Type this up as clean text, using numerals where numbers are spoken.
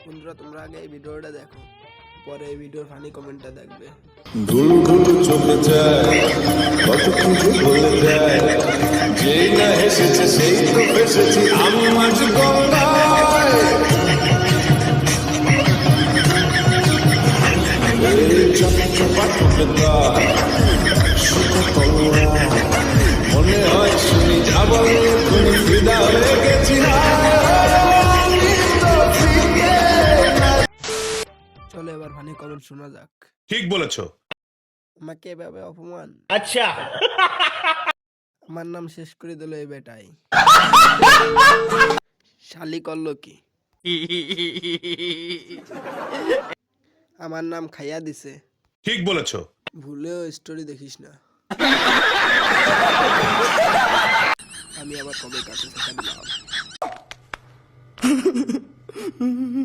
বন্ধুরা তোমরা আগে এই ভিডিওটা দেখো, পরে এই ভিডিওর ফানি কমেন্টটা দেখবে। ধুল ধুল চলে যায়, কত কিছু বলে যায়, যেই না হেসেছে সেই তো ফেসেছি আমি মাঝ গঙ্গায়। এই চপচপা ঠোঁটদার শুকো তলোয়ার, মনে হয় শুনি যাবার এক্ষুনি ফিদা হয়ে গেছি। চলো এবার ফানি কমেন্ট শোনা যাক। ঠিক বলেছো। আমাকে এভাবে অপমান, अच्छा আমার নাম শেষ করে দিল এই বেটাই। শালি করলো কি? আমার নাম খাইয়া দিছে। ঠিক বলেছো। ভুলেও স্টোরি দেখিস না। আমি আবার কবে কাছে থাকা দিলাম।